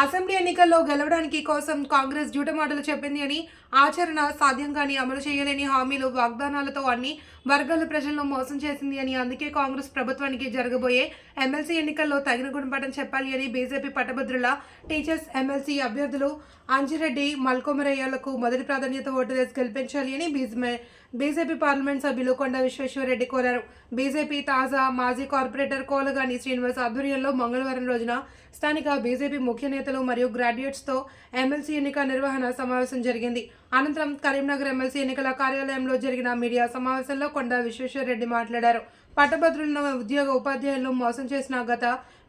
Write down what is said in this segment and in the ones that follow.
Assembly ఎన్నికల్లో గెలవడానికి కోసం కాంగ్రెస్ జూటమాటలు చెప్పింది అని, ఆచరణ సాధ్యం కాని అమలు చేయలేని హామీలు, వాగ్దానాలతో అన్ని వర్గాల ప్రజలను మోసం చేసింది అని, అందుకే కాంగ్రెస్ ప్రభుత్వానికి జరగబోయే ఎమ్మెల్సీ ఎన్నికల్లో తగిన గుణపాఠం చెప్పాలి అని బీజేపీ పట్టభద్రుల టీచర్స్ ఎమ్మెల్సీ అభ్యర్థులు అంజిరెడ్డి, మల్కోమరయ్యలకు మొదటి ప్రాధాన్యత ఓటు వేసి గెలిపించాలి అని బీజేపీ పార్లమెంట్ సభ్యులు కొండ విశ్వేశ్వరరెడ్డి కోరారు. బీజేపీ తాజా మాజీ కార్పొరేటర్ కోలగాని శ్రీనివాస్ ఆధ్వర్యంలో మంగళవారం రోజున స్థానిక బీజేపీ ముఖ్య నేతలు మరియు గ్రాడ్యుయేట్స్తో ఎమ్మెల్సీ ఎన్నిక నిర్వహణ సమావేశం జరిగింది. అనంతరం కరీంనగర్ ఎమ్మెల్సీ ఎన్నికల కార్యాలయంలో జరిగిన మీడియా సమావేశంలో కొండ విశ్వేశ్వరరెడ్డి మాట్లాడారు. పట్టభద్రులను, ఉద్యోగ ఉపాధ్యాయులను మోసం చేసిన గత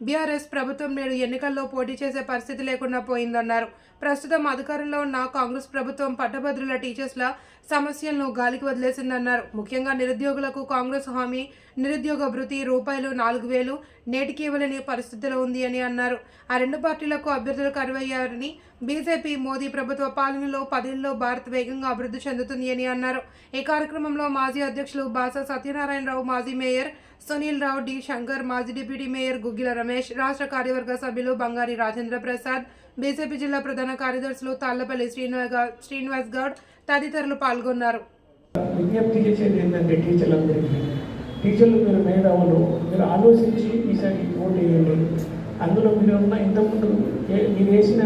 బీఆర్ఎస్ ప్రభుత్వం నేడు ఎన్నికల్లో పోటీ చేసే పరిస్థితి లేకుండా పోయిందన్నారు. ప్రస్తుతం అధికారంలో ఉన్న కాంగ్రెస్ ప్రభుత్వం పట్టభద్రుల, టీచర్స్ల సమస్యలను గాలికి వదిలేసిందన్నారు. ముఖ్యంగా నిరుద్యోగులకు కాంగ్రెస్ హామీ నిరుద్యోగ భృతి ₹4,000 నేటికి ఇవ్వలేని పరిస్థితిలో ఉంది అని అన్నారు. ఆ రెండు పార్టీలకు అభ్యర్థులు కరువయ్యారని, బీజేపీ మోదీ ప్రభుత్వ పాలనలో 10 ఏళ్లలో భారత్ వేగంగా అభివృద్ధి చెందుతుంది అని అన్నారు. ఈ కార్యక్రమంలో మాజీ అధ్యక్షులు బాసా సత్యనారాయణరావు, మాజీ మేయర్ సునీల్ రావు, డి శంకర్, మాజీ డిప్యూటీ మేయర్ గుగ్గిల రమేష్, రాష్ట్ర కార్యవర్గ సభ్యులు బంగారి రాజేంద్ర ప్రసాద్, బీజేపీ జిల్లా ప్రధాన కార్యదర్శులు తాళ్లపల్లి శ్రీనివాస్ గౌడ్ తదితరులు పాల్గొన్నారు. విజ్ఞప్తి చేసేది ఏంటంటే టీచర్లు మీరు మేధావులు, మీరు ఆలోచించి ఈసారి ఓటు వేయండి. అందులో మీరు ఉన్న ఇంతకుముందు మీరు వేసిన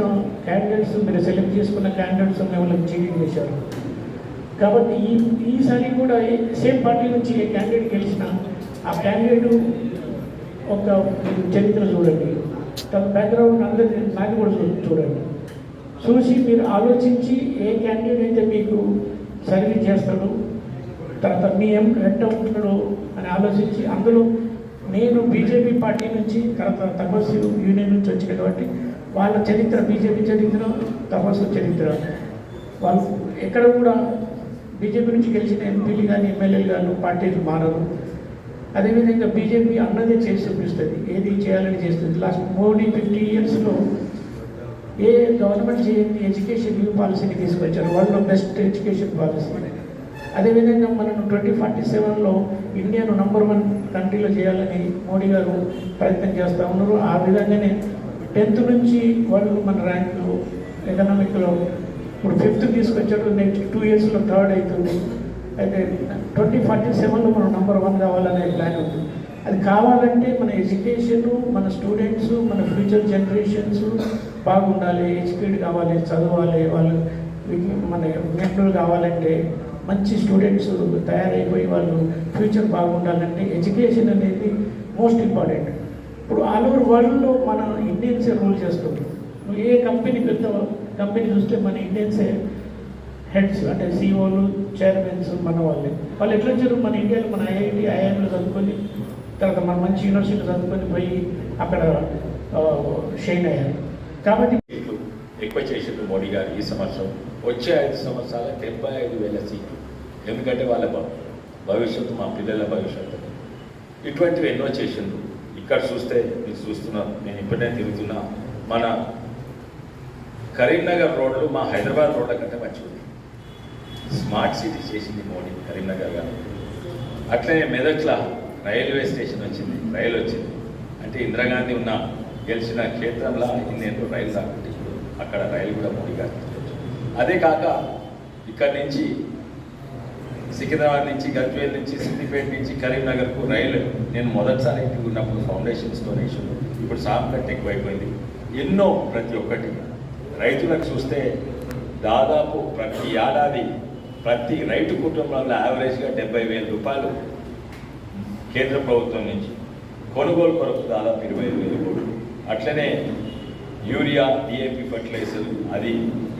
క్యాండిడేట్స్, మీరు సెలెక్ట్ చేసుకున్న క్యాండిడేట్స్ వాళ్ళకి చీటింగ్ చేశారు. కాబట్టి ఈసారి కూడా సేమ్ పార్టీ నుంచి ఏ క్యాండిడేట్ గెలిచినా ఆ క్యాండిడేట్ ఒక చరిత్ర చూడండి, తన బ్యాక్గ్రౌండ్ అందరి నాకు కూడా చూడండి. చూసి మీరు ఆలోచించి ఏ క్యాండిడేట్ అయితే మీకు సర్వీస్ చేస్తాడు, తర్వాత మీ ఎట్ట ఉంటున్నాడు అని ఆలోచించి, అందులో నేను బీజేపీ పార్టీ నుంచి, తర్వాత తపస్సు యూనియన్ నుంచి వచ్చిన కాబట్టి వాళ్ళ చరిత్ర, బీజేపీ చరిత్ర, తపస్సు చరిత్ర, వాళ్ళు ఎక్కడ కూడా బీజేపీ నుంచి గెలిచిన ఎంపీలు కానీ ఎమ్మెల్యేలు కానీ పార్టీలు మారరు. అదేవిధంగా బీజేపీ అన్నదే చేసి చూపిస్తుంది, ఏది చేయాలని చేస్తుంది. లాస్ట్ మోడీ 50 ఇయర్స్లో ఏ గవర్నమెంట్ చేయని ఎడ్యుకేషన్ న్యూ పాలసీని తీసుకొచ్చారు, వరల్డ్లో బెస్ట్ ఎడ్యుకేషన్ పాలసీ. అదేవిధంగా మనం 2047లో ఇండియాను నంబర్ 1 కంట్రీలో చేయాలని మోడీ గారు ప్రయత్నం చేస్తూ ఉన్నారు. ఆ విధంగానే 10th నుంచి వాళ్ళు మన ర్యాంకు ఎకనామిక్లో ఇప్పుడు 5th తీసుకొచ్చారు. నెక్స్ట్ 2 ఇయర్స్లో 3rd అవుతుంది. అయితే 2047లో మనం నంబర్ 1 కావాలనే ప్లాన్ ఉంది. అది కావాలంటే మన ఎడ్యుకేషను, మన స్టూడెంట్స్, మన ఫ్యూచర్ జనరేషన్స్ బాగుండాలి, ఎడ్యుకేట్ కావాలి, చదవాలి, వాళ్ళు మన విజ్ఞానులు కావాలంటే, మంచి స్టూడెంట్స్ తయారైపోయి వాళ్ళు ఫ్యూచర్ బాగుండాలంటే ఎడ్యుకేషన్ అనేది మోస్ట్ ఇంపార్టెంట్. ఇప్పుడు ఆల్ ఓవర్ వరల్డ్లో మన ఇండియన్సే రూల్ చేస్తుంది. ఏ కంపెనీ, పెద్ద కంపెనీ చూస్తే మన ఇండియన్సే హెడ్స్, అంటే సిఓలు, చైర్మన్స్ మన వాళ్ళే. వాళ్ళు ఎట్లా వచ్చారు, మన ఇండియాలో మన ఐఐటి, ఐఐఎంలో చదువుకొని, తర్వాత మన మంచి యూనివర్సిటీ చదువుకొని పోయి అక్కడ షైన్ అయ్యారు. కాబట్టి ఎక్కువ చేసిండు మోడీ గారు ఈ సంవత్సరం. వచ్చే 5 సంవత్సరాల 75,000 సీట్లు. ఎందుకంటే వాళ్ళ భవిష్యత్తు, మా పిల్లల భవిష్యత్తు. ఇటువంటివి ఎన్నో చేసిండు. ఇక్కడ చూస్తే మీరు చూస్తున్నారు, నేను ఇప్పుడే తిరుగుతున్నా, మన కరీంనగర్ రోడ్లు మా హైదరాబాద్ రోడ్ల కంటే మంచిగా ఉంది. స్మార్ట్ సిటీ చేసింది మోడీ, కరీంనగర్ గారు. అట్లనే మెదక్ల రైల్వే స్టేషన్ వచ్చింది, రైలు వచ్చింది. అంటే ఇందిరాగాంధీ గెలిచిన క్షేత్రంలో ఇన్నేళ్ళు రైలు రాకుంటే అక్కడ రైలు కూడా మోడీ గారు. అదే కాక ఇక్కడ నుంచి సికింద్రాబాద్ నుంచి, గజ్వేల్ నుంచి, సిద్దిపేట నుంచి కరీంనగర్కు రైలు నేను మొదటిసారి ఇంటికి ఉన్నప్పుడు ఫౌండేషన్స్ డొనేషన్, ఇప్పుడు సాంకట్ ఎక్కువైపోయింది. ఎన్నో ప్రతి ఒక్కటి రైతులకు చూస్తే దాదాపు ప్రతి ఏడాది ప్రతి రైతు కుటుంబంలో యావరేజ్గా ₹70,000 కేంద్ర ప్రభుత్వం నుంచి కొనుగోలు కొరకు దాదాపు 25,000 కోట్లు. అట్లనే యూరియా, డిఏపి ఫర్టిలైజర్ అది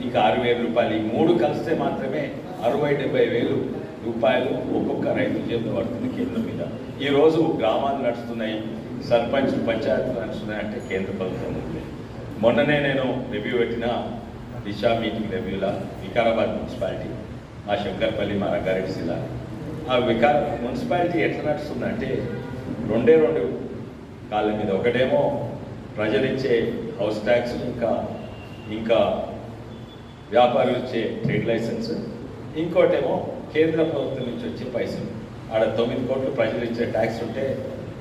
ఇంకా ₹6,000. ఈ 3 కలిస్తే మాత్రమే ₹60,000-70,000 ఒక్కొక్క రైతు చేతిలో పడుతుంది కేంద్రం మీద. ఈరోజు గ్రామాలు నడుస్తున్నాయి, సర్పంచ్, పంచాయతీలు నడుస్తున్నాయి అంటే కేంద్ర ప్రభుత్వం ఉంది. మొన్ననే నేను రివ్యూ పెట్టిన దిశా మీటింగ్ రివ్యూలా వికారాబాద్ మున్సిపాలిటీ, మా శంకర్పల్లి, మా రంగారెడ్డి జిల్లా, ఆ మున్సిపాలిటీ ఎట్లా నడుస్తుందంటే 2 కాళ్ళ మీద. ఒకటేమో ప్రజలిచ్చే హౌస్ ట్యాక్స్, ఇంకా వ్యాపారులు ఇచ్చే ట్రేడ్ లైసెన్స్, ఇంకోటేమో కేంద్ర ప్రభుత్వం నుంచి వచ్చే పైసలు. ఆడ 9 కోట్లు ప్రజలు ఇచ్చే ట్యాక్స్ ఉంటే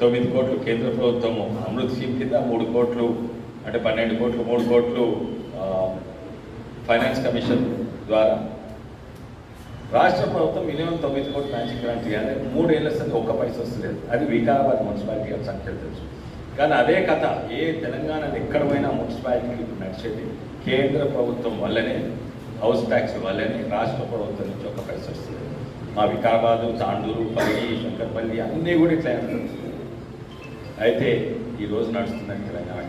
9 కోట్లు కేంద్ర ప్రభుత్వం అమృత్ స్కీమ్ కింద, 3 కోట్లు అంటే 12 కోట్లు 3 కోట్లు ఫైనాన్స్ కమిషన్ ద్వారా రాష్ట్ర ప్రభుత్వం మినిమం 9 కోట్లు మ్యాచింగ్ గ్రాంట్ ఇవ్వాలి. 3 ఏళ్ళ సంది ఒక్క పైసా వస్తలేదు. అది వికారాబాద్ మున్సిపాలిటీ అని సంఖ్యలు తెలుసు. కానీ అదే కథ ఏ తెలంగాణలో ఎక్కడ పోయినా మున్సిపాలిటీకి ఇప్పుడు నడిచేది కేంద్ర ప్రభుత్వం వల్లనే, హౌస్ ట్యాక్స్ వల్లనే, రాష్ట్ర ప్రభుత్వం నుంచి ఒక్క పైసా వస్తుంది. మా వికారాబాదు, తాండూరు, పల్లి, శంకర్పల్లి అన్నీ కూడా ఇట్లా నడుస్తుంది. అయితే ఈరోజు నడుస్తున్న తెలంగాణ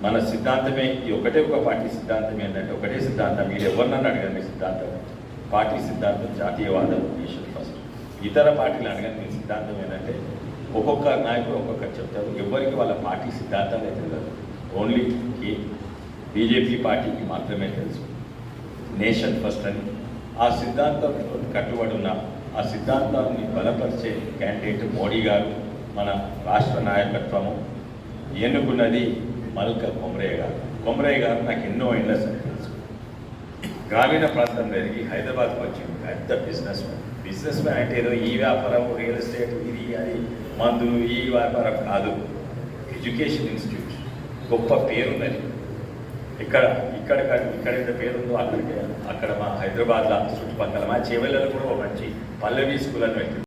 మన సిద్ధాంతమే ఈ ఒకటే ఒక పార్టీ సిద్ధాంతం ఏంటంటే ఒకటే సిద్ధాంతం. మీరు ఎవరినన్నా అడగండి సిద్ధాంతం, పార్టీ సిద్ధాంతం జాతీయవాదం, నేషన్ ఫస్ట్. ఇతర పార్టీలు అడగండి మీ సిద్ధాంతం ఏంటంటే ఒక్కొక్క నాయకుడు ఒక్కొక్కరు చెప్తారు. ఎవరికి వాళ్ళ పార్టీ సిద్ధాంతాలు అయితే తెలియదు. ఓన్లీ బీజేపీ పార్టీకి మాత్రమే తెలుసు నేషన్ ఫస్ట్ అని. ఆ సిద్ధాంతంతో కట్టుబడి ఉన్న ఆ సిద్ధాంతాన్ని బలపరిచే క్యాండిడేట్ మోడీ గారు, మన రాష్ట్ర నాయకత్వము ఎన్నుకున్నది మల్క కొమరయ్య గారు. కొమరయ్య గారు నాకు ఎన్నో ఏళ్ళ సరే తెలుసు. గ్రామీణ ప్రాంతం పెరిగి హైదరాబాద్కి వచ్చింది. పెద్ద బిజినెస్ మ్యాన్ అంటే ఏదో ఈ వ్యాపారం, రియల్ ఎస్టేట్, ఇది అది మందులు, ఈ వ్యాపారం కాదు. ఎడ్యుకేషన్ ఇన్స్టిట్యూట్ గొప్ప పేరున్నది. ఇక్కడ ఎంత పేరుందో అక్కడ మా హైదరాబాద్లో చుట్టుపక్కల మా చేవెళ్ళలో కూడా ఒక మంచి పల్లవి స్కూల్ అని పెట్టింది.